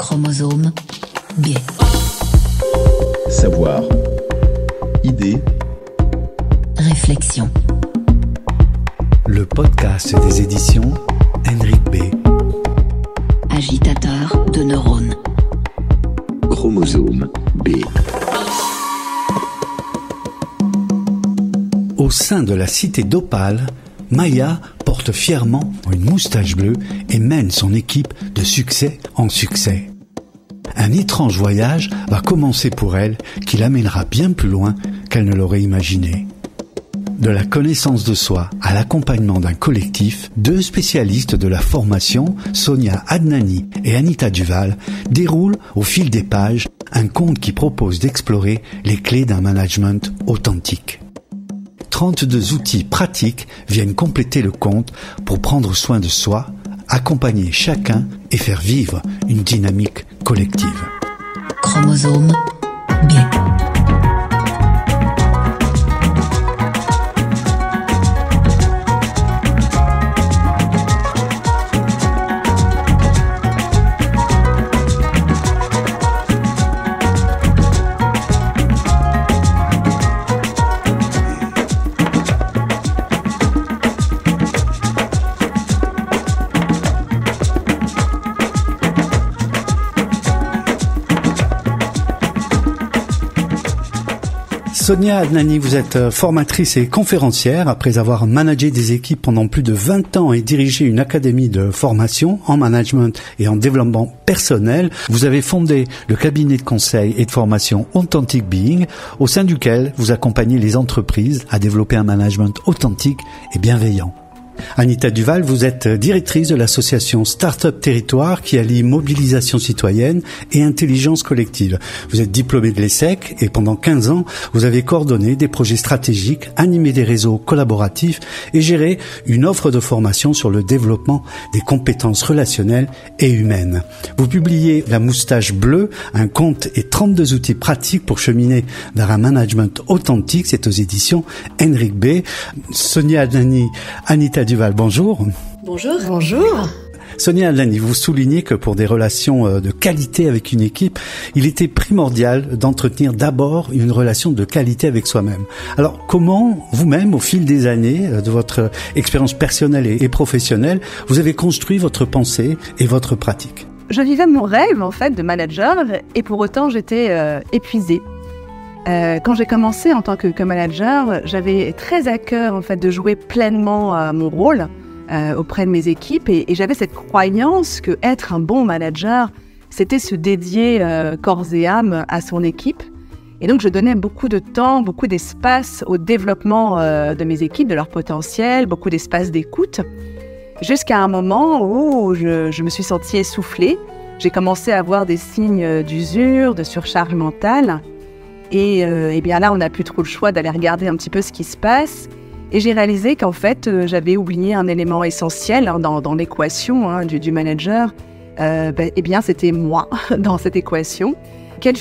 Chromosome B. Savoir. Idée. Réflexion. Le podcast des éditions Henrik B. Agitateur de neurones. Chromosome B. Au sein de la cité d'Opale, Maya porte fièrement une moustache bleue et mène son équipe de succès en succès. Un étrange voyage va commencer pour elle qui l'amènera bien plus loin qu'elle ne l'aurait imaginé. De la connaissance de soi à l'accompagnement d'un collectif, deux spécialistes de la formation, Sonia Adnani et Anita Duval, déroulent au fil des pages un conte qui propose d'explorer les clés d'un management authentique. 32 outils pratiques viennent compléter le conte pour prendre soin de soi, accompagner chacun et faire vivre une dynamique collective. Chromosome B. Sonia Adnani, vous êtes formatrice et conférencière. Après avoir managé des équipes pendant plus de 20 ans et dirigé une académie de formation en management et en développement personnel, vous avez fondé le cabinet de conseil et de formation Authentic Being, au sein duquel vous accompagnez les entreprises à développer un management authentique et bienveillant. Anita Duval, vous êtes directrice de l'association Startup Territoire qui allie mobilisation citoyenne et intelligence collective. Vous êtes diplômée de l'ESSEC et pendant 15 ans, vous avez coordonné des projets stratégiques, animé des réseaux collaboratifs et géré une offre de formation sur le développement des compétences relationnelles et humaines. Vous publiez La moustache bleue, un conte et 32 outils pratiques pour cheminer vers un management authentique. C'est aux éditions Henrik B. Sonia Adnani, Anita Duval, bonjour. Bonjour. Bonjour. Sonia Adnani, vous soulignez que pour des relations de qualité avec une équipe, il était primordial d'entretenir d'abord une relation de qualité avec soi-même. Alors, comment vous-même, au fil des années de votre expérience personnelle et professionnelle, vous avez construit votre pensée et votre pratique? Je vivais mon rêve, en fait, de manager, et pour autant, j'étais épuisée. Quand j'ai commencé en tant que manager, j'avais très à cœur en fait de jouer pleinement mon rôle auprès de mes équipes et j'avais cette croyance que être un bon manager, c'était se dédier corps et âme à son équipe. Et donc je donnais beaucoup de temps, beaucoup d'espace au développement de mes équipes, de leur potentiel, beaucoup d'espace d'écoute, jusqu'à un moment où je me suis sentie essoufflée. J'ai commencé à avoir des signes d'usure, de surcharge mentale. Et bien là, on n'a plus trop le choix d'aller regarder un petit peu ce qui se passe. Et j'ai réalisé qu'en fait, j'avais oublié un élément essentiel dans l'équation du manager. Eh bien, c'était moi dans cette équation. Quel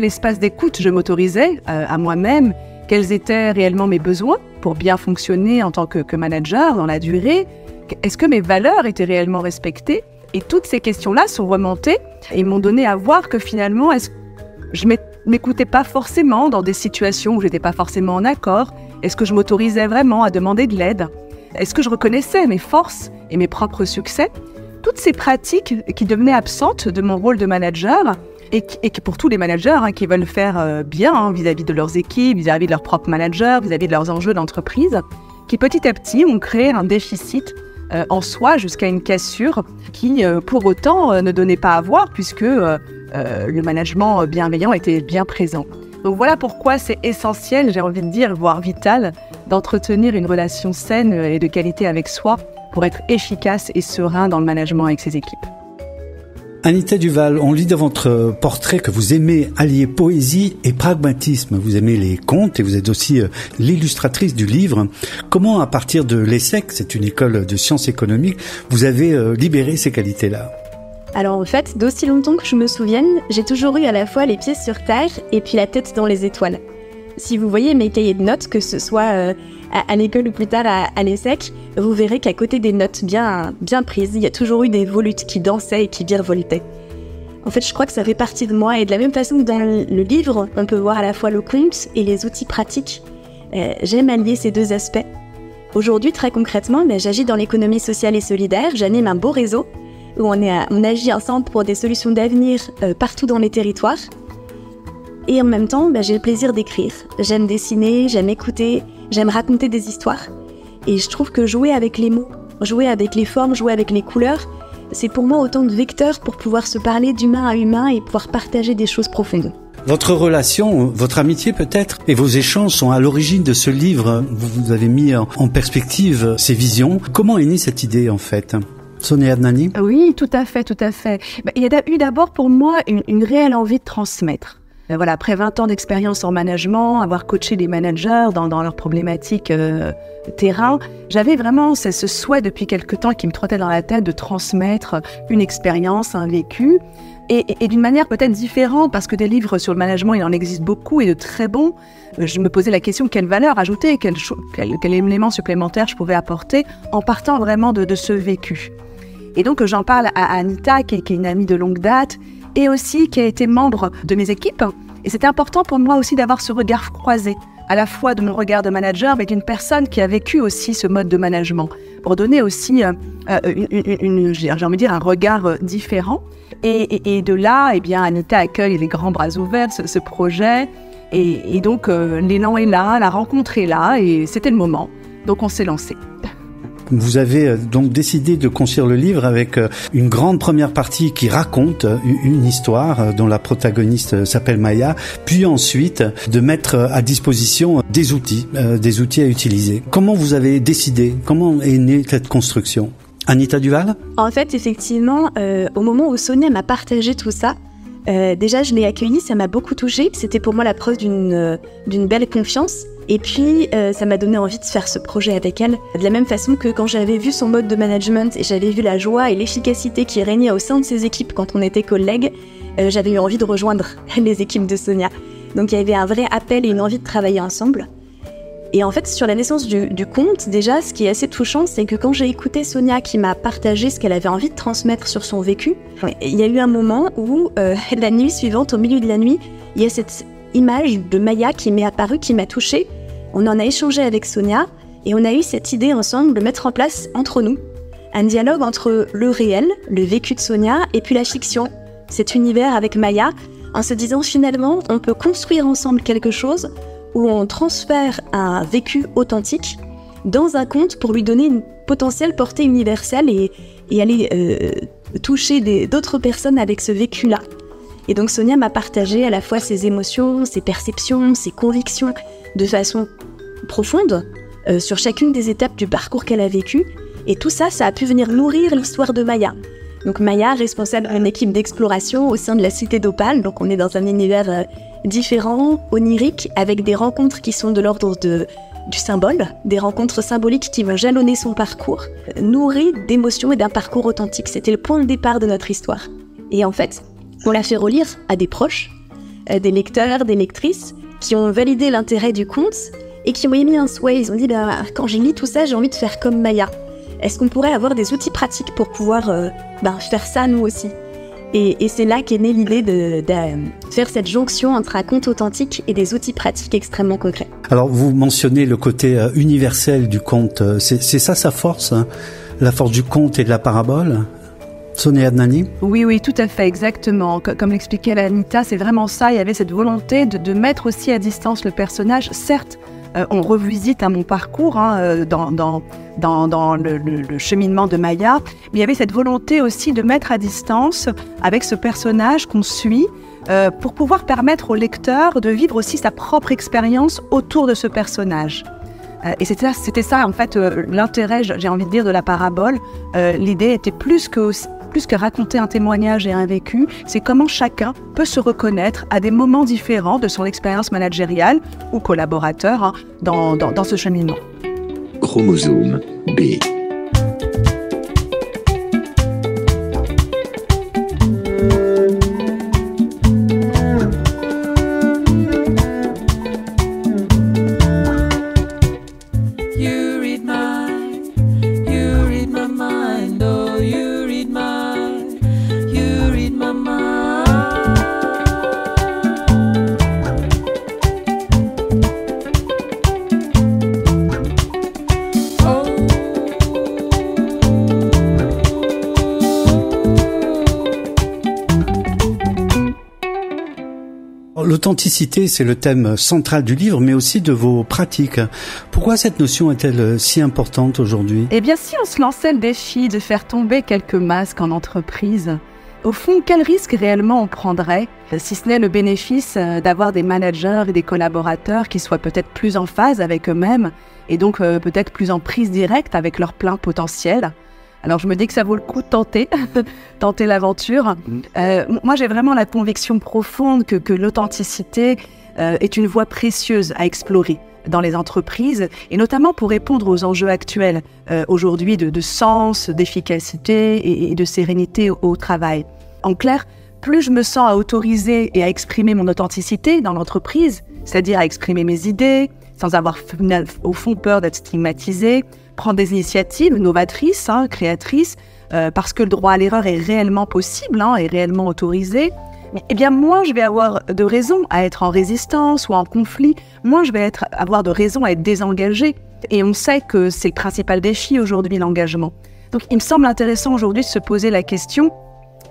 espace d'écoute je m'autorisais à moi-même? Quels étaient réellement mes besoins pour bien fonctionner en tant que manager dans la durée? Est-ce que mes valeurs étaient réellement respectées? Et toutes ces questions-là sont remontées et m'ont donné à voir que finalement, je m'écoutais pas forcément dans des situations où j'étais pas forcément en accord. Est-ce que je m'autorisais vraiment à demander de l'aide? Est-ce que je reconnaissais mes forces et mes propres succès? Toutes ces pratiques qui devenaient absentes de mon rôle de manager et qui pour tous les managers qui veulent faire bien vis-à-vis de leurs équipes, vis-à-vis de leurs propres managers, vis-à-vis de leurs enjeux d'entreprise, qui petit à petit ont créé un déficit en soi jusqu'à une cassure qui pour autant ne donnait pas à voir puisque le management bienveillant était bien présent. Donc voilà pourquoi c'est essentiel, j'ai envie de dire, voire vital, d'entretenir une relation saine et de qualité avec soi pour être efficace et serein dans le management avec ses équipes. Anita Duval, on lit dans votre portrait que vous aimez allier poésie et pragmatisme. Vous aimez les contes et vous êtes aussi l'illustratrice du livre. Comment, à partir de l'ESSEC, c'est une école de sciences économiques, vous avez libéré ces qualités-là? Alors en fait, d'aussi longtemps que je me souvienne, j'ai toujours eu à la fois les pieds sur terre et puis la tête dans les étoiles. Si vous voyez mes cahiers de notes, que ce soit à l'école ou plus tard à l'ESSEC, vous verrez qu'à côté des notes bien prises, il y a toujours eu des volutes qui dansaient et qui virevoltaient. En fait, je crois que ça fait partie de moi. Et de la même façon que dans le livre, on peut voir à la fois le conte et les outils pratiques. J'aime allier ces deux aspects. Aujourd'hui, très concrètement, j'agis dans l'économie sociale et solidaire. J'anime un beau réseau où on agit ensemble pour des solutions d'avenir partout dans les territoires. Et en même temps, j'ai le plaisir d'écrire. J'aime dessiner, j'aime écouter, j'aime raconter des histoires. Et je trouve que jouer avec les mots, jouer avec les formes, jouer avec les couleurs, c'est pour moi autant de vecteurs pour pouvoir se parler d'humain à humain et pouvoir partager des choses profondes. Votre relation, votre amitié peut-être, et vos échanges sont à l'origine de ce livre. Vous avez mis en perspective ces visions. Comment est née cette idée en fait ? Sonia Adnani ? Oui, tout à fait. Il y a eu d'abord pour moi une réelle envie de transmettre. Voilà, après 20 ans d'expérience en management, avoir coaché des managers dans leurs problématiques terrain, j'avais vraiment ce souhait depuis quelque temps qui me trottait dans la tête de transmettre une expérience, un vécu, et d'une manière peut-être différente, parce que des livres sur le management, il en existe beaucoup et de très bons. Je me posais la question quelle valeur ajouter, quel élément supplémentaire je pouvais apporter en partant vraiment de ce vécu. Et donc j'en parle à Anita, qui est une amie de longue date, et aussi qui a été membre de mes équipes. Et c'était important pour moi aussi d'avoir ce regard croisé, à la fois de mon regard de manager, mais d'une personne qui a vécu aussi ce mode de management, pour donner aussi j'ai envie de dire, un regard différent. Et de là, Anita accueille les grands bras ouverts ce projet. Et donc, l'élan est là, la rencontre est là, et c'était le moment. Donc, on s'est lancé. Vous avez donc décidé de construire le livre avec une grande première partie qui raconte une histoire dont la protagoniste s'appelle Maya, puis ensuite de mettre à disposition des outils à utiliser. Comment vous avez décidé ? Comment est née cette construction ? Anita Duval ? En fait, effectivement, au moment où Sonia m'a partagé tout ça, déjà je l'ai accueilli, ça m'a beaucoup touchée. C'était pour moi la preuve d'une belle confiance. Et puis, ça m'a donné envie de faire ce projet avec elle. De la même façon que quand j'avais vu son mode de management et j'avais vu la joie et l'efficacité qui régnait au sein de ses équipes quand on était collègues, j'avais eu envie de rejoindre les équipes de Sonia. Donc il y avait un vrai appel et une envie de travailler ensemble. Et en fait, sur la naissance du conte, déjà, ce qui est assez touchant, c'est que quand j'ai écouté Sonia qui m'a partagé ce qu'elle avait envie de transmettre sur son vécu, il y a eu un moment où, la nuit suivante, au milieu de la nuit, il y a cette image de Maya qui m'est apparue, qui m'a touchée. On en a échangé avec Sonia et on a eu cette idée ensemble de mettre en place entre nous un dialogue entre le réel, le vécu de Sonia, et puis la fiction, cet univers avec Maya, en se disant finalement on peut construire ensemble quelque chose où on transfère un vécu authentique dans un conte pour lui donner une potentielle portée universelle et aller toucher d'autres personnes avec ce vécu-là. Et donc Sonia m'a partagé à la fois ses émotions, ses perceptions, ses convictions de façon profonde sur chacune des étapes du parcours qu'elle a vécu. Et tout ça, ça a pu venir nourrir l'histoire de Maya. Donc Maya, responsable d'une équipe d'exploration au sein de la cité d'Opale. Donc on est dans un univers différent, onirique, avec des rencontres qui sont de l'ordre du symbole, des rencontres symboliques qui vont jalonner son parcours, nourries d'émotions et d'un parcours authentique. C'était le point de départ de notre histoire. Et en fait, on l'a fait relire à des proches, des lecteurs, des lectrices, qui ont validé l'intérêt du conte et qui ont émis un souhait. Ils ont dit, quand j'ai lu tout ça, j'ai envie de faire comme Maya. Est-ce qu'on pourrait avoir des outils pratiques pour pouvoir faire ça nous aussi ? Et c'est là qu'est née l'idée de faire cette jonction entre un conte authentique et des outils pratiques extrêmement concrets. Alors, vous mentionnez le côté universel du conte. C'est ça sa force, hein, la force du conte et de la parabole ? Sonia Adnani ? Oui, tout à fait, exactement. Comme l'expliquait Anita, c'est vraiment ça. Il y avait cette volonté de mettre aussi à distance le personnage. Certes, on revisite mon parcours dans le cheminement de Maya, mais il y avait cette volonté aussi de mettre à distance avec ce personnage qu'on suit pour pouvoir permettre au lecteur de vivre aussi sa propre expérience autour de ce personnage. Et c'était ça, en fait, l'intérêt, j'ai envie de dire, de la parabole. L'idée était plus que raconter un témoignage et un vécu, c'est comment chacun peut se reconnaître à des moments différents de son expérience managériale ou collaborateur dans ce cheminement. Chromosome B. You read my mind. L'authenticité, c'est le thème central du livre, mais aussi de vos pratiques. Pourquoi cette notion est-elle si importante aujourd'hui? Eh bien, si on se lançait le défi de faire tomber quelques masques en entreprise, au fond, quel risque réellement on prendrait, si ce n'est le bénéfice d'avoir des managers et des collaborateurs qui soient peut-être plus en phase avec eux-mêmes et donc peut-être plus en prise directe avec leur plein potentiel? Alors je me dis que ça vaut le coup de tenter l'aventure. Moi j'ai vraiment la conviction profonde que l'authenticité est une voie précieuse à explorer dans les entreprises, et notamment pour répondre aux enjeux actuels aujourd'hui de sens, d'efficacité et de sérénité au travail. En clair, plus je me sens à autoriser et à exprimer mon authenticité dans l'entreprise, c'est-à-dire à exprimer mes idées, sans avoir au fond peur d'être stigmatisé, prendre des initiatives novatrices, créatrices, parce que le droit à l'erreur est réellement possible, est réellement autorisé, eh bien moins je vais avoir de raisons à être en résistance ou en conflit, moins je vais avoir de raisons à être désengagé. Et on sait que c'est le principal défi aujourd'hui, l'engagement. Donc il me semble intéressant aujourd'hui de se poser la question,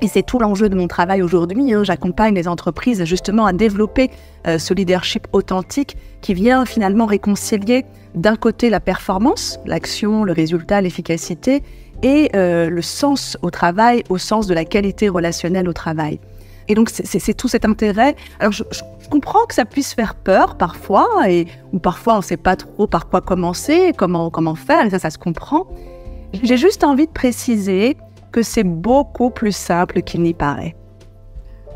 et c'est tout l'enjeu de mon travail aujourd'hui, j'accompagne les entreprises justement à développer ce leadership authentique qui vient finalement réconcilier d'un côté la performance, l'action, le résultat, l'efficacité, et le sens au travail, au sens de la qualité relationnelle au travail. Et donc c'est tout cet intérêt. Alors je comprends que ça puisse faire peur parfois, ou parfois on ne sait pas trop par quoi commencer, comment faire, et ça se comprend. J'ai juste envie de préciser que c'est beaucoup plus simple qu'il n'y paraît.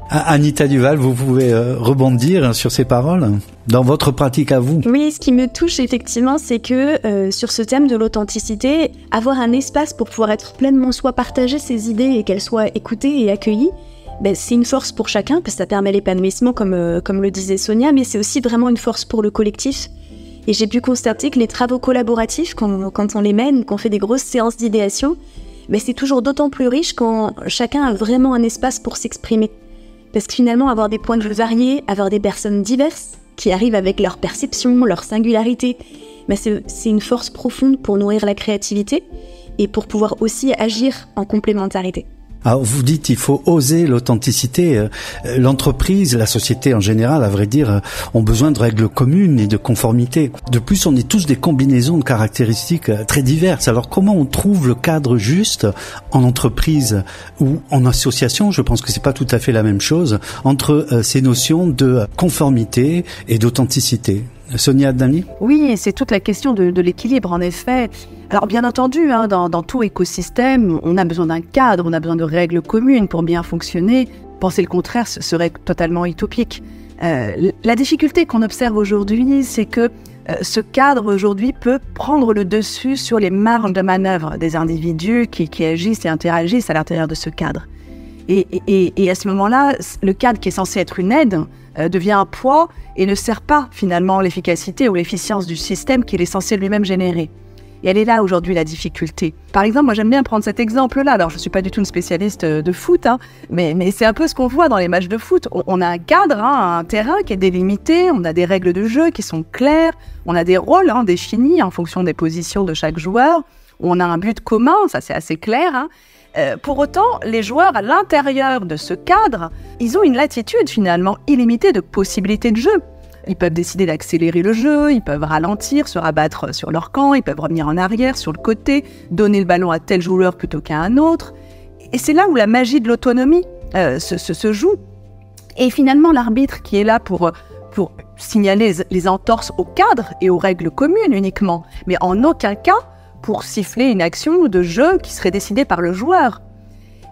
Anita Duval, vous pouvez rebondir sur ces paroles dans votre pratique à vous? Oui, ce qui me touche effectivement, c'est que sur ce thème de l'authenticité, avoir un espace pour pouvoir être pleinement soi, partager ses idées et qu'elles soient écoutées et accueillies, c'est une force pour chacun, parce que ça permet l'épanouissement, comme le disait Sonia, mais c'est aussi vraiment une force pour le collectif. Et j'ai pu constater que les travaux collaboratifs, quand on les mène, qu'on fait des grosses séances d'idéation, c'est toujours d'autant plus riche quand chacun a vraiment un espace pour s'exprimer. Parce que finalement, avoir des points de vue variés, avoir des personnes diverses, qui arrivent avec leur perception, leur singularité, c'est une force profonde pour nourrir la créativité et pour pouvoir aussi agir en complémentarité. Alors vous dites il faut oser l'authenticité. L'entreprise, la société en général, à vrai dire, ont besoin de règles communes et de conformité. De plus, on est tous des combinaisons de caractéristiques très diverses. Alors comment on trouve le cadre juste en entreprise ou en association? Je pense que c'est pas tout à fait la même chose entre ces notions de conformité et d'authenticité. Sonia Dani? Oui, c'est toute la question de l'équilibre, en effet. Alors bien entendu, dans tout écosystème, on a besoin d'un cadre, on a besoin de règles communes pour bien fonctionner. Penser le contraire ce serait totalement utopique. La difficulté qu'on observe aujourd'hui, c'est que ce cadre aujourd'hui peut prendre le dessus sur les marges de manœuvre des individus qui agissent et interagissent à l'intérieur de ce cadre. Et à ce moment-là, le cadre qui est censé être une aide devient un poids et ne sert pas finalement l'efficacité ou l'efficience du système qu'il est censé lui-même générer. Et elle est là aujourd'hui la difficulté. Par exemple, moi j'aime bien prendre cet exemple-là. Alors je ne suis pas du tout une spécialiste de foot, mais c'est un peu ce qu'on voit dans les matchs de foot. On a un cadre, un terrain qui est délimité, on a des règles de jeu qui sont claires, on a des rôles définis en fonction des positions de chaque joueur, on a un but commun, ça c'est assez clair. Pour autant, les joueurs à l'intérieur de ce cadre, ils ont une latitude finalement illimitée de possibilités de jeu. Ils peuvent décider d'accélérer le jeu, ils peuvent ralentir, se rabattre sur leur camp, ils peuvent revenir en arrière, sur le côté, donner le ballon à tel joueur plutôt qu'à un autre. Et c'est là où la magie de l'autonomie se joue. Et finalement, l'arbitre qui est là pour signaler les entorses au cadre et aux règles communes uniquement, mais en aucun cas pour siffler une action de jeu qui serait décidée par le joueur.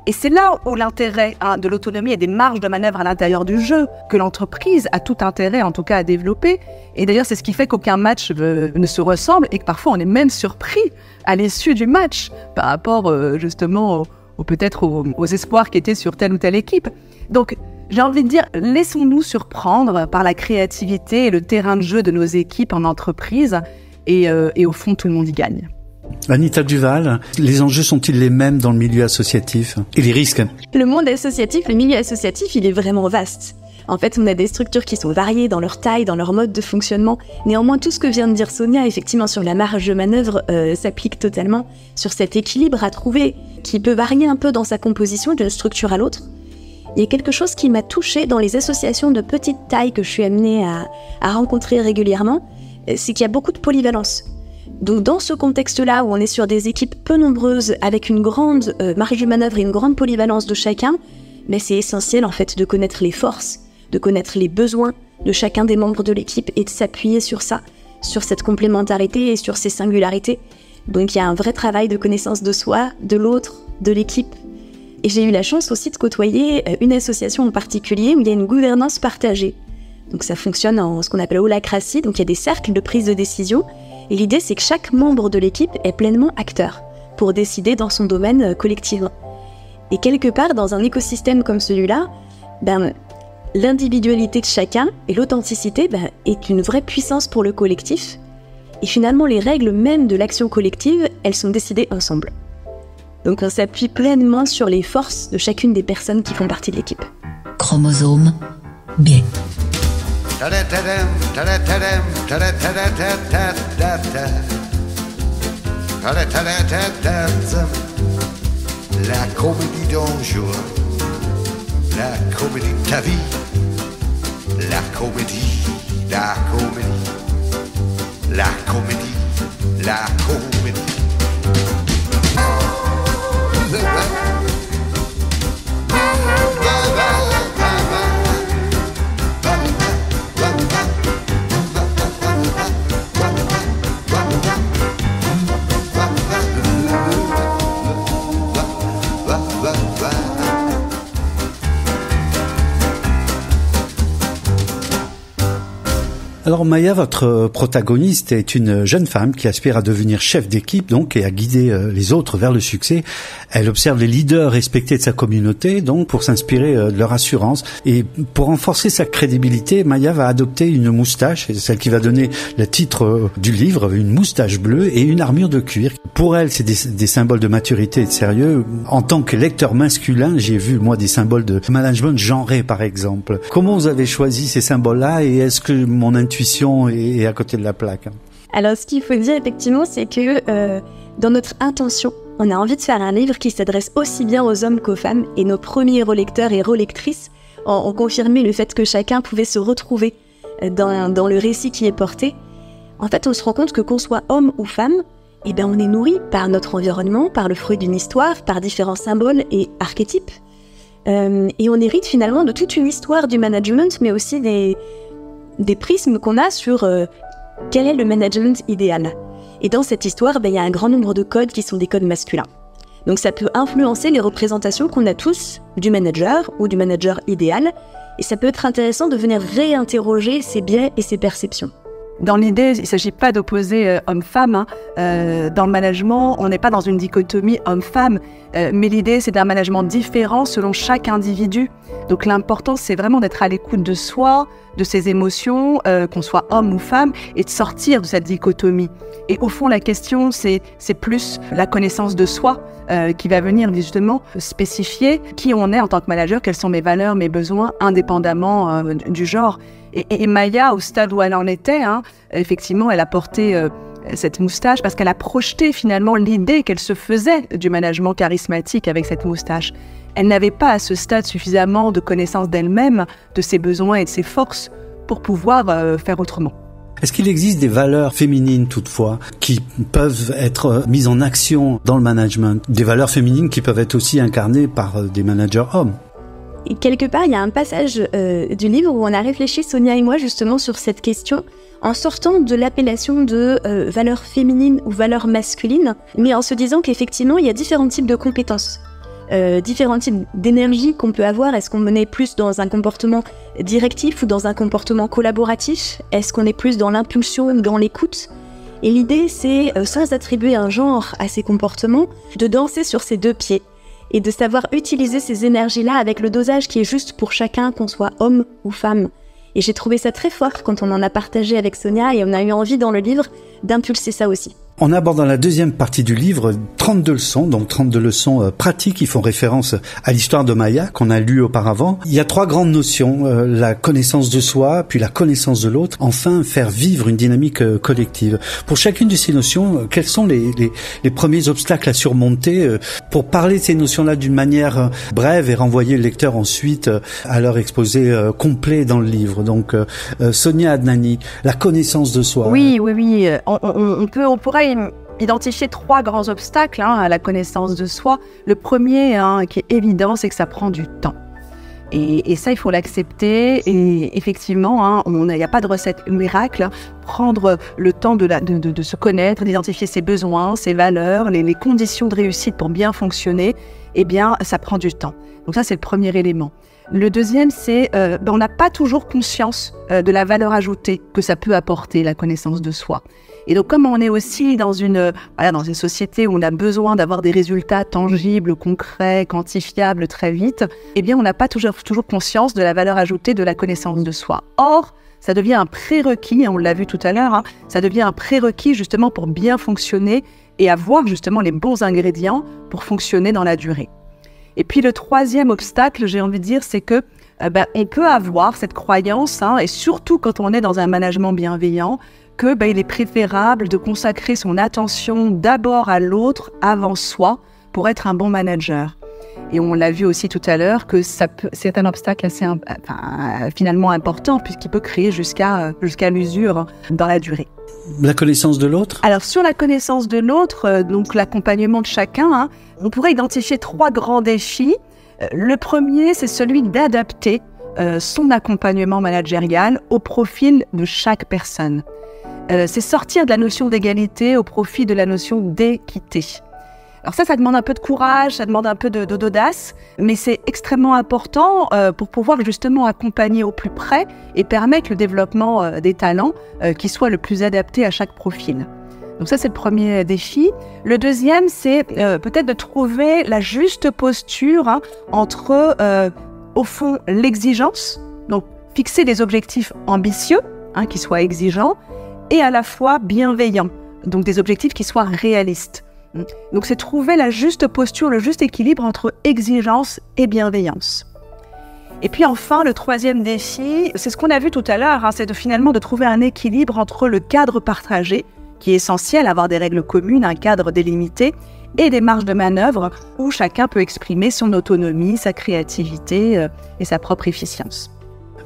Et c'est là où l'intérêt de l'autonomie et des marges de manœuvre à l'intérieur du jeu, que l'entreprise a tout intérêt en tout cas à développer. Et d'ailleurs, c'est ce qui fait qu'aucun match ne se ressemble et que parfois on est même surpris à l'issue du match par rapport justement peut-être aux espoirs qui étaient sur telle ou telle équipe. Donc j'ai envie de dire, laissons-nous surprendre par la créativité et le terrain de jeu de nos équipes en entreprise et au fond tout le monde y gagne. Anita Duval, les enjeux sont-ils les mêmes dans le milieu associatif et les risques? Le monde associatif, le milieu associatif, il est vraiment vaste. En fait, on a des structures qui sont variées dans leur taille, dans leur mode de fonctionnement. Néanmoins, tout ce que vient de dire Sonia, effectivement, sur la marge de manœuvre, s'applique totalement sur cet équilibre à trouver qui peut varier un peu dans sa composition d'une structure à l'autre. il y a quelque chose qui m'a touchée dans les associations de petite taille que je suis amenée à rencontrer régulièrement, c'est qu'il y a beaucoup de polyvalence. Donc dans ce contexte-là où on est sur des équipes peu nombreuses avec une grande marge de manœuvre et une grande polyvalence de chacun, mais c'est essentiel en fait de connaître les forces, de connaître les besoins de chacun des membres de l'équipe et de s'appuyer sur ça, sur cette complémentarité et sur ces singularités. Donc il y a un vrai travail de connaissance de soi, de l'autre, de l'équipe. Et j'ai eu la chance aussi de côtoyer une association en particulier où il y a une gouvernance partagée. Donc ça fonctionne en ce qu'on appelle holacratie, donc il y a des cercles de prise de décision. Et l'idée, c'est que chaque membre de l'équipe est pleinement acteur pour décider dans son domaine collectivement. Et quelque part, dans un écosystème comme celui-là, l'individualité de chacun et l'authenticité est une vraie puissance pour le collectif. Et finalement, les règles même de l'action collective, elles sont décidées ensemble. Donc on s'appuie pleinement sur les forces de chacune des personnes qui font partie de l'équipe. Chromosome B. La comédie d'un jour, la comédie de ta vie, la comédie, la comédie, la comédie, la comédie. Alors Maya, votre protagoniste est une jeune femme qui aspire à devenir chef d'équipe donc et à guider les autres vers le succès. Elle observe les leaders respectés de sa communauté donc pour s'inspirer de leur assurance et pour renforcer sa crédibilité, Maya va adopter une moustache, celle qui va donner le titre du livre, une moustache bleue et une armure de cuir. Pour elle, c'est des symboles de maturité et de sérieux. En tant que lecteur masculin, j'ai vu moi des symboles de management genré par exemple. Comment vous avez choisi ces symboles-là et est-ce que mon intuition est à côté de la plaque? Alors ce qu'il faut dire effectivement, c'est que dans notre intention, on a envie de faire un livre qui s'adresse aussi bien aux hommes qu'aux femmes et nos premiers relecteurs et relectrices ont confirmé le fait que chacun pouvait se retrouver dans le récit qui est porté. En fait, on se rend compte que qu'on soit homme ou femme, on est nourri par notre environnement, par le fruit d'une histoire, par différents symboles et archétypes. Et on hérite finalement de toute une histoire du management, mais aussi des prismes qu'on a sur quel est le management idéal. Et dans cette histoire, il y a un grand nombre de codes qui sont des codes masculins. Donc ça peut influencer les représentations qu'on a tous du manager ou du manager idéal, et ça peut être intéressant de venir réinterroger ses biais et ses perceptions. Dans l'idée, il ne s'agit pas d'opposer homme-femme. Dans le management, on n'est pas dans une dichotomie homme-femme, mais l'idée, c'est d'un management différent selon chaque individu. Donc l'important, c'est vraiment d'être à l'écoute de soi, de ses émotions, qu'on soit homme ou femme, et de sortir de cette dichotomie. Et au fond, la question, c'est plus la connaissance de soi qui va venir justement spécifier qui on est en tant que manager, quelles sont mes valeurs, mes besoins, indépendamment du genre. Et Maya, au stade où elle en était, effectivement, elle a porté cette moustache parce qu'elle a projeté finalement l'idée qu'elle se faisait du management charismatique avec cette moustache. Elle n'avait pas à ce stade suffisamment de connaissance d'elle-même, de ses besoins et de ses forces pour pouvoir faire autrement. Est-ce qu'il existe des valeurs féminines toutefois qui peuvent être mises en action dans le management? Des valeurs féminines qui peuvent être aussi incarnées par des managers hommes? Et quelque part, il y a un passage du livre où on a réfléchi, Sonia et moi, justement sur cette question, en sortant de l'appellation de valeurs féminines ou valeurs masculines, mais en se disant qu'effectivement, il y a différents types de compétences, différents types d'énergie qu'on peut avoir. Est-ce qu'on est plus dans un comportement directif ou dans un comportement collaboratif? Est-ce qu'on est plus dans l'impulsion ou dans l'écoute? Et l'idée, c'est, sans attribuer un genre à ces comportements, de danser sur ces deux pieds. Et de savoir utiliser ces énergies-là avec le dosage qui est juste pour chacun, qu'on soit homme ou femme. Et j'ai trouvé ça très fort quand on en a partagé avec Sonia et on a eu envie dans le livre d'impulser ça aussi. On aborde dans la deuxième partie du livre 32 leçons, donc 32 leçons pratiques qui font référence à l'histoire de Maya qu'on a lu auparavant. Il y a 3 grandes notions, la connaissance de soi, puis la connaissance de l'autre, enfin faire vivre une dynamique collective. Pour chacune de ces notions, quels sont les premiers obstacles à surmonter pour parler de ces notions-là d'une manière brève et renvoyer le lecteur ensuite à leur exposé complet dans le livre. Donc Sonia Adnani, la connaissance de soi. Oui. On pourrait identifier 3 grands obstacles à la connaissance de soi. Le premier, qui est évident, c'est que ça prend du temps. Et ça, il faut l'accepter. Et effectivement, il n'y a pas de recette miracle. Prendre le temps de se connaître, d'identifier ses besoins, ses valeurs, les conditions de réussite pour bien fonctionner, eh bien, ça prend du temps. Donc ça, c'est le premier élément. Le deuxième, c'est on n'a pas toujours conscience de la valeur ajoutée que ça peut apporter, la connaissance de soi. Et donc, comme on est aussi dans une société où on a besoin d'avoir des résultats tangibles, concrets, quantifiables très vite, eh bien, on n'a pas toujours conscience de la valeur ajoutée de la connaissance de soi. Or, ça devient un prérequis, on l'a vu tout à l'heure, ça devient un prérequis justement pour bien fonctionner et avoir justement les bons ingrédients pour fonctionner dans la durée. Et puis, le troisième obstacle, j'ai envie de dire, c'est que on peut avoir cette croyance, et surtout quand on est dans un management bienveillant, que il est préférable de consacrer son attention d'abord à l'autre avant soi pour être un bon manager. Et on l'a vu aussi tout à l'heure que c'est un obstacle assez finalement important puisqu'il peut créer jusqu'à l'usure dans la durée. La connaissance de l'autre ? Alors sur la connaissance de l'autre, donc l'accompagnement de chacun, on pourrait identifier 3 grands défis. Le premier, c'est celui d'adapter son accompagnement managérial au profil de chaque personne. C'est sortir de la notion d'égalité au profit de la notion d'équité. Alors ça demande un peu de courage, ça demande un peu d'audace, mais c'est extrêmement important pour pouvoir justement accompagner au plus près et permettre le développement des talents qui soit le plus adapté à chaque profil. Donc ça, c'est le premier défi. Le deuxième, c'est peut-être de trouver la juste posture entre, au fond, l'exigence, donc fixer des objectifs ambitieux, qui soient exigeants, et à la fois bienveillants, donc des objectifs qui soient réalistes. Donc c'est trouver la juste posture, le juste équilibre entre exigence et bienveillance. Et puis enfin, le troisième défi, c'est ce qu'on a vu tout à l'heure, c'est finalement de trouver un équilibre entre le cadre partagé, qui est essentiel, avoir des règles communes, un cadre délimité, et des marges de manœuvre où chacun peut exprimer son autonomie, sa créativité et sa propre efficience.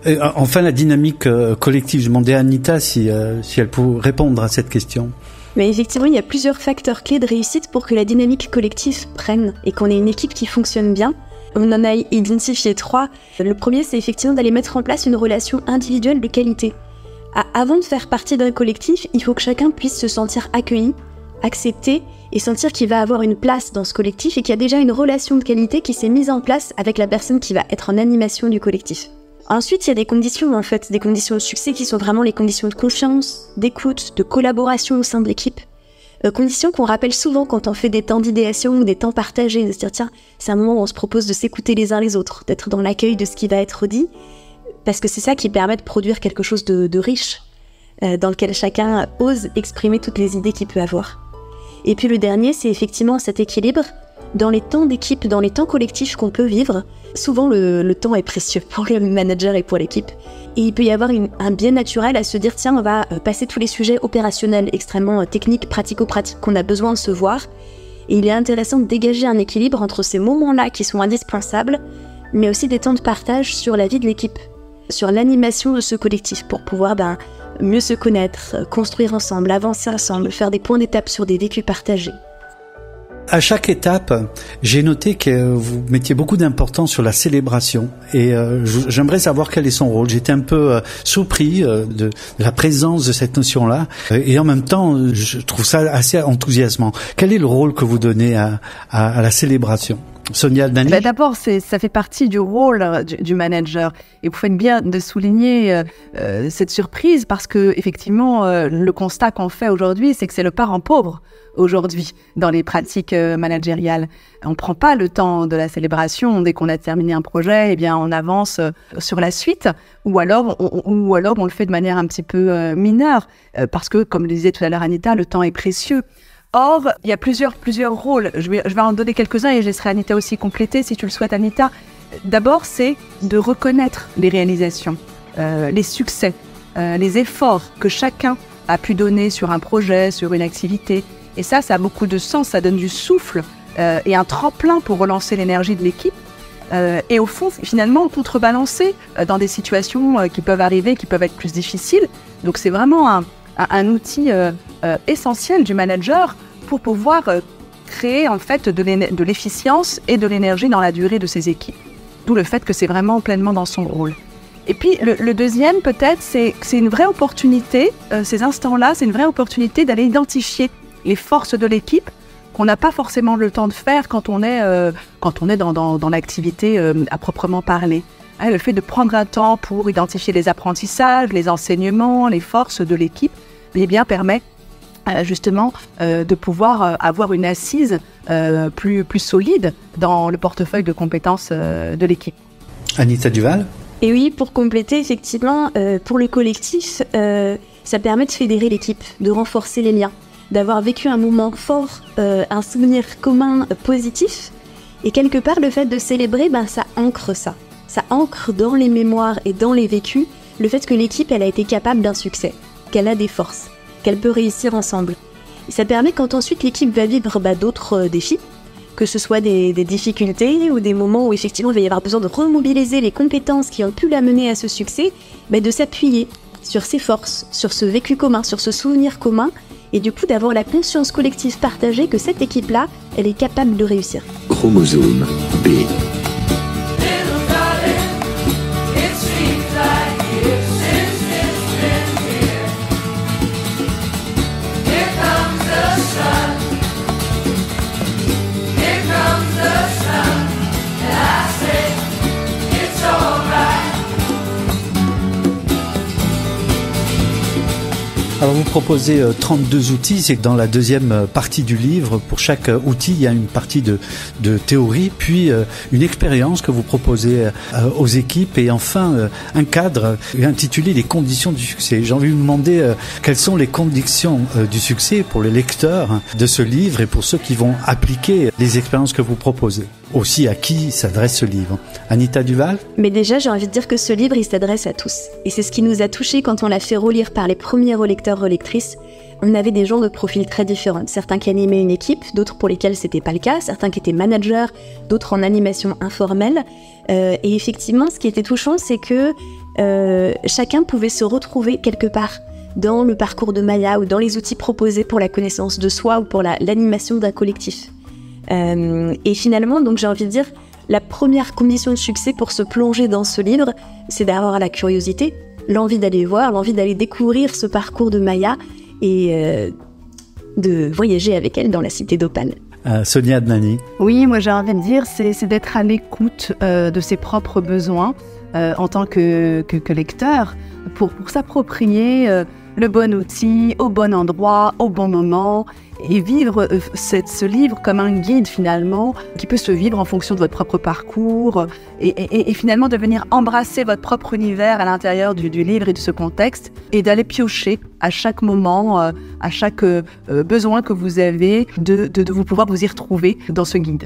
Et enfin, la dynamique collective. Je demandais à Anita si elle pouvait répondre à cette question. Mais effectivement, il y a plusieurs facteurs clés de réussite pour que la dynamique collective prenne et qu'on ait une équipe qui fonctionne bien. On en a identifié 3. Le premier, c'est effectivement d'aller mettre en place une relation individuelle de qualité. Avant de faire partie d'un collectif, il faut que chacun puisse se sentir accueilli, accepté et sentir qu'il va avoir une place dans ce collectif et qu'il y a déjà une relation de qualité qui s'est mise en place avec la personne qui va être en animation du collectif. Ensuite, il y a des conditions de succès qui sont vraiment les conditions de confiance, d'écoute, de collaboration au sein de l'équipe. Conditions qu'on rappelle souvent quand on fait des temps d'idéation ou des temps partagés, de se dire tiens, c'est un moment où on se propose de s'écouter les uns les autres, d'être dans l'accueil de ce qui va être dit, parce que c'est ça qui permet de produire quelque chose de riche, dans lequel chacun ose exprimer toutes les idées qu'il peut avoir. Et puis le dernier, c'est effectivement cet équilibre dans les temps d'équipe, dans les temps collectifs qu'on peut vivre. Souvent, le temps est précieux pour le manager et pour l'équipe. Et il peut y avoir un biais naturel à se dire, tiens, on va passer tous les sujets opérationnels, extrêmement techniques, pratico-pratiques, qu'on a besoin de se voir. Et il est intéressant de dégager un équilibre entre ces moments-là qui sont indispensables, mais aussi des temps de partage sur la vie de l'équipe, sur l'animation de ce collectif, pour pouvoir mieux se connaître, construire ensemble, avancer ensemble, faire des points d'étape sur des vécus partagés. À chaque étape, j'ai noté que vous mettiez beaucoup d'importance sur la célébration et j'aimerais savoir quel est son rôle. J'étais un peu surpris de la présence de cette notion-là et en même temps, je trouve ça assez enthousiasmant. Quel est le rôle que vous donnez à la célébration ? Sonia Adnani. D'abord, ça fait partie du rôle du manager. Et vous faites bien de souligner cette surprise parce que effectivement, le constat qu'on fait aujourd'hui, c'est que c'est le parent pauvre aujourd'hui dans les pratiques managériales. On ne prend pas le temps de la célébration. Dès qu'on a terminé un projet, eh bien, on avance sur la suite ou alors on le fait de manière un petit peu mineure parce que, comme le disait tout à l'heure Anita, le temps est précieux. Or, il y a plusieurs rôles. Je vais en donner quelques-uns et je laisserai Anita aussi compléter si tu le souhaites, Anita. D'abord, c'est de reconnaître les réalisations, les succès, les efforts que chacun a pu donner sur un projet, sur une activité. Et ça a beaucoup de sens, ça donne du souffle et un tremplin pour relancer l'énergie de l'équipe. Et au fond, finalement, contrebalancer dans des situations qui peuvent arriver, qui peuvent être plus difficiles. Donc, c'est vraiment un outil essentiel du manager pour pouvoir créer en fait de l'efficience et de l'énergie dans la durée de ses équipes. D'où le fait que c'est vraiment pleinement dans son rôle. Et puis le deuxième peut-être, c'est une vraie opportunité, ces instants-là, c'est une vraie opportunité d'aller identifier les forces de l'équipe qu'on n'a pas forcément le temps de faire quand on est dans l'activité à proprement parler. Le fait de prendre un temps pour identifier les apprentissages, les enseignements, les forces de l'équipe, eh bien, permet justement de pouvoir avoir une assise plus solide dans le portefeuille de compétences de l'équipe. Anita Duval. Et oui, pour compléter, effectivement, pour le collectif, ça permet de fédérer l'équipe, de renforcer les liens, d'avoir vécu un moment fort, un souvenir commun positif. Et quelque part, le fait de célébrer, ça ancre ça. Ça ancre dans les mémoires et dans les vécus le fait que l'équipe, elle a été capable d'un succès, qu'elle a des forces, qu'elle peut réussir ensemble. Et ça permet quand ensuite l'équipe va vivre d'autres défis, que ce soit des difficultés ou des moments où effectivement il va y avoir besoin de remobiliser les compétences qui ont pu l'amener à ce succès, de s'appuyer sur ses forces, sur ce vécu commun, sur ce souvenir commun, et du coup d'avoir la conscience collective partagée que cette équipe-là, elle est capable de réussir. Chromosome B. Alors vous proposez 32 outils, c'est que dans la deuxième partie du livre, pour chaque outil, il y a une partie de théorie, puis une expérience que vous proposez aux équipes et enfin un cadre intitulé « Les conditions du succès ». J'ai envie de vous demander quelles sont les conditions du succès pour les lecteurs de ce livre et pour ceux qui vont appliquer les expériences que vous proposez. Aussi, à qui s'adresse ce livre? Anita Duval? Mais déjà, j'ai envie de dire que ce livre, il s'adresse à tous. Et c'est ce qui nous a touchés quand on l'a fait relire par les premiers relecteurs-relectrices. On avait des gens de profils très différents. Certains qui animaient une équipe, d'autres pour lesquels c'était pas le cas, certains qui étaient managers, d'autres en animation informelle. Et effectivement, ce qui était touchant, c'est que chacun pouvait se retrouver quelque part dans le parcours de Maya ou dans les outils proposés pour la connaissance de soi ou pour l'animation d'un collectif. Et finalement, donc j'ai envie de dire, la première condition de succès pour se plonger dans ce livre, c'est d'avoir la curiosité, l'envie d'aller voir, l'envie d'aller découvrir ce parcours de Maya et de voyager avec elle dans la cité d'Opale. Sonia Adnani. Oui, moi j'ai envie de dire, c'est d'être à l'écoute de ses propres besoins en tant que lecteur pour s'approprier le bon outil, au bon endroit, au bon moment, et vivre ce livre comme un guide finalement, qui peut se vivre en fonction de votre propre parcours, et finalement de venir embrasser votre propre univers à l'intérieur du livre et de ce contexte, et d'aller piocher à chaque moment, à chaque besoin que vous avez, de vous pouvoir vous y retrouver dans ce guide.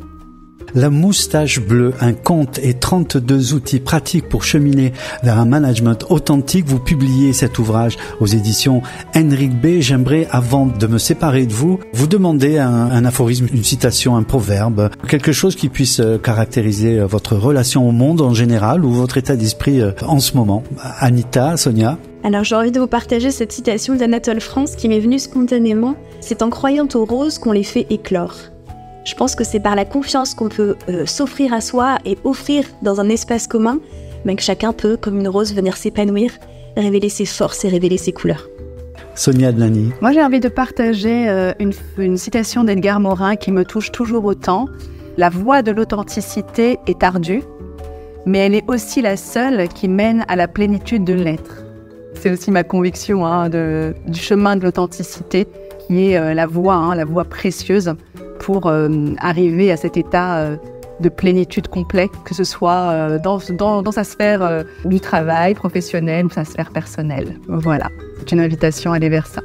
La moustache bleue, un conte et 32 outils pratiques pour cheminer vers un management authentique. Vous publiez cet ouvrage aux éditions Henrik B. J'aimerais, avant de me séparer de vous, vous demander un aphorisme, une citation, un proverbe, quelque chose qui puisse caractériser votre relation au monde en général ou votre état d'esprit en ce moment. Anita, Sonia? Alors j'ai envie de vous partager cette citation d'Anatole France qui m'est venue spontanément. C'est en croyant aux roses qu'on les fait éclore. Je pense que c'est par la confiance qu'on peut s'offrir à soi et offrir dans un espace commun, que chacun peut, comme une rose, venir s'épanouir, révéler ses forces et révéler ses couleurs. Sonia Adnani. Moi j'ai envie de partager une citation d'Edgar Morin qui me touche toujours autant. La voie de l'authenticité est ardue, mais elle est aussi la seule qui mène à la plénitude de l'être. C'est aussi ma conviction du chemin de l'authenticité, qui est la voie précieuse pour arriver à cet état de plénitude complet, que ce soit dans sa sphère du travail professionnel ou sa sphère personnelle. Voilà, c'est une invitation à aller vers ça.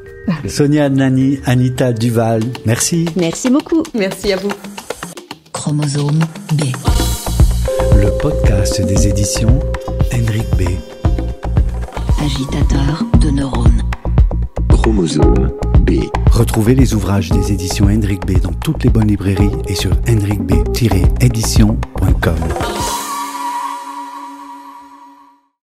Sonia Nani, Anita Duval, merci. Merci beaucoup. Merci à vous. Chromosome B. Le podcast des éditions Henrik B. Agitateur de neurones. Chromosome B. Retrouvez les ouvrages des éditions Henrik B dans toutes les bonnes librairies et sur henrikb-édition.com.